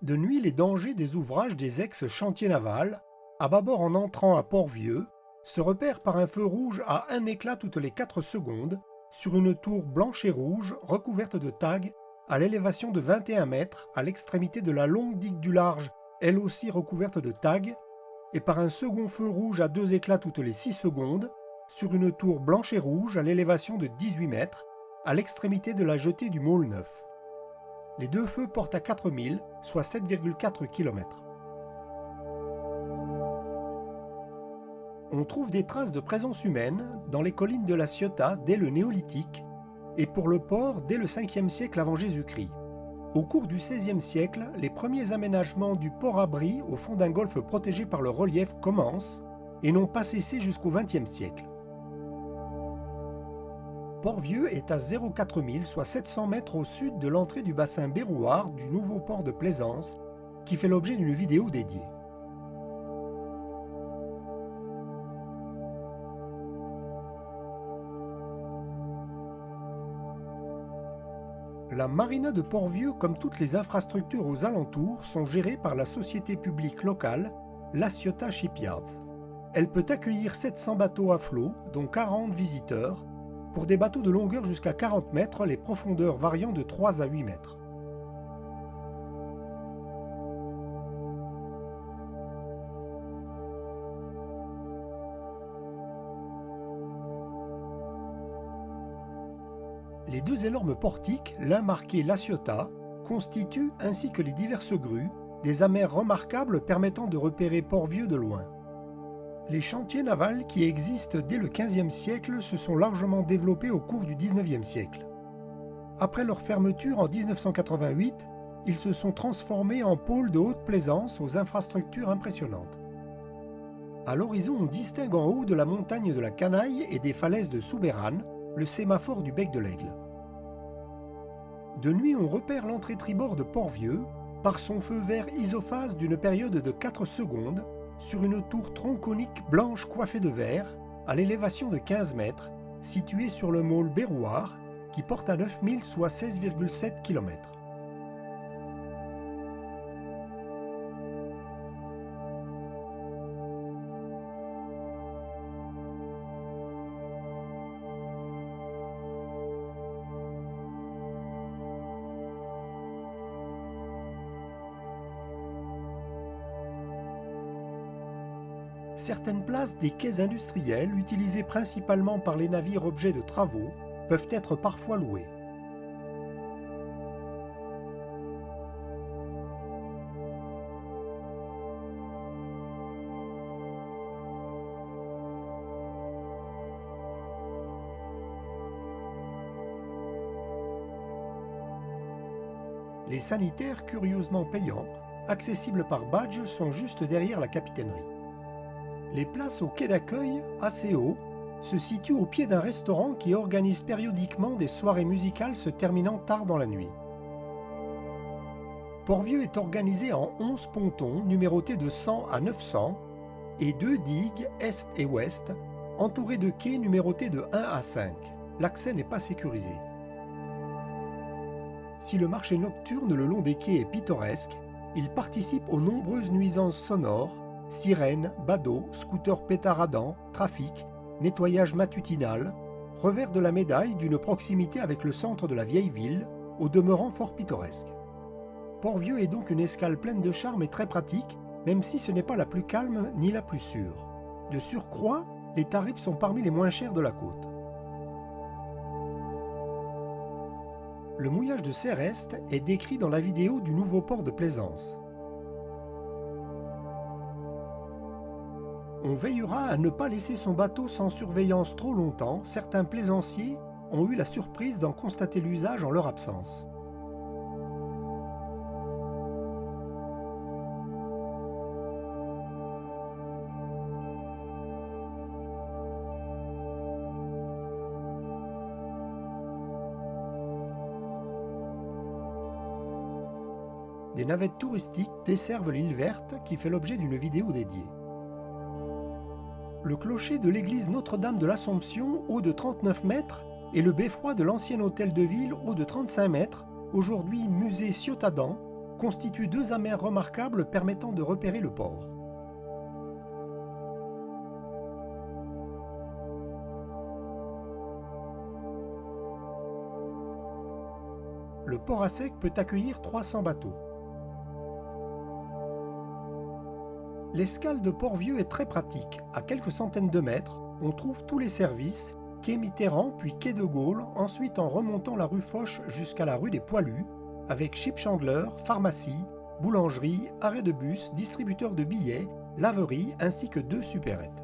De nuit, les dangers des ouvrages des ex-chantiers navals, à bâbord en entrant à Port-Vieux, se repèrent par un feu rouge à un éclat toutes les 4 secondes sur une tour blanche et rouge recouverte de tags à l'élévation de 21 mètres à l'extrémité de la longue digue du large, elle aussi recouverte de tags, et par un second feu rouge à 2 éclats toutes les 6 secondes sur une tour blanche et rouge à l'élévation de 18 mètres à l'extrémité de la jetée du Môle Neuf. Les 2 feux portent à 4000, soit 7,4 km. On trouve des traces de présence humaine dans les collines de la Ciotat dès le Néolithique et pour le port dès le 5e siècle avant Jésus-Christ. Au cours du XVIe siècle, les premiers aménagements du port-abri au fond d'un golfe protégé par le relief commencent et n'ont pas cessé jusqu'au XXe siècle. Port-Vieux est à 0,4 000, soit 700 mètres au sud de l'entrée du bassin berrouard du nouveau port de Plaisance, qui fait l'objet d'une vidéo dédiée. La marina de Port-Vieux, comme toutes les infrastructures aux alentours, sont gérées par la société publique locale, La Ciotat Shipyards. Elle peut accueillir 700 bateaux à flot, dont 40 visiteurs, pour des bateaux de longueur jusqu'à 40 mètres, les profondeurs variant de 3 à 8 mètres. Les 2 énormes portiques, l'un marqué La Ciotat, constituent, ainsi que les diverses grues, des amers remarquables permettant de repérer Port-Vieux de loin. Les chantiers navals qui existent dès le XVe siècle se sont largement développés au cours du XIXe siècle. Après leur fermeture en 1988, ils se sont transformés en pôles de haute plaisance aux infrastructures impressionnantes. À l'horizon, on distingue en haut de la montagne de la Canaille et des falaises de Soubérane le sémaphore du bec de l'Aigle. De nuit, on repère l'entrée tribord de Port-Vieux par son feu vert isophase d'une période de 4 secondes sur une tour tronconique blanche coiffée de vert à l'élévation de 15 mètres, située sur le môle Berrouard qui porte à 9000, soit 16,7 km. Certaines places des quais industriels, utilisées principalement par les navires objets de travaux, peuvent être parfois louées. Les sanitaires, curieusement payants, accessibles par badge, sont juste derrière la capitainerie. Les places au quai d'accueil, assez haut, se situent au pied d'un restaurant qui organise périodiquement des soirées musicales se terminant tard dans la nuit. Port-Vieux est organisé en 11 pontons numérotés de 100 à 900 et 2 digues est et ouest, entourées de quais numérotés de 1 à 5. L'accès n'est pas sécurisé. Si le marché nocturne le long des quais est pittoresque, il participe aux nombreuses nuisances sonores, sirènes, badauds, scooters pétaradants, trafic, nettoyage matutinal, revers de la médaille d'une proximité avec le centre de la vieille ville, au demeurant fort pittoresque. Port-Vieux est donc une escale pleine de charme et très pratique, même si ce n'est pas la plus calme ni la plus sûre. De surcroît, les tarifs sont parmi les moins chers de la côte. Le mouillage de Céreste est décrit dans la vidéo du nouveau port de Plaisance. On veillera à ne pas laisser son bateau sans surveillance trop longtemps. Certains plaisanciers ont eu la surprise d'en constater l'usage en leur absence. Des navettes touristiques desservent l'île verte qui fait l'objet d'une vidéo dédiée. Le clocher de l'église Notre-Dame de l'Assomption, haut de 39 mètres, et le beffroi de l'ancien hôtel de ville, haut de 35 mètres, aujourd'hui musée Ciotadan, constituent deux amers remarquables permettant de repérer le port. Le port à sec peut accueillir 300 bateaux. L'escale de Port-Vieux est très pratique. À quelques centaines de mètres, on trouve tous les services, quai Mitterrand puis quai de Gaulle, ensuite en remontant la rue Foch jusqu'à la rue des Poilus, avec Chip Chandler, pharmacie, boulangerie, arrêt de bus, distributeur de billets, laverie ainsi que 2 supérettes.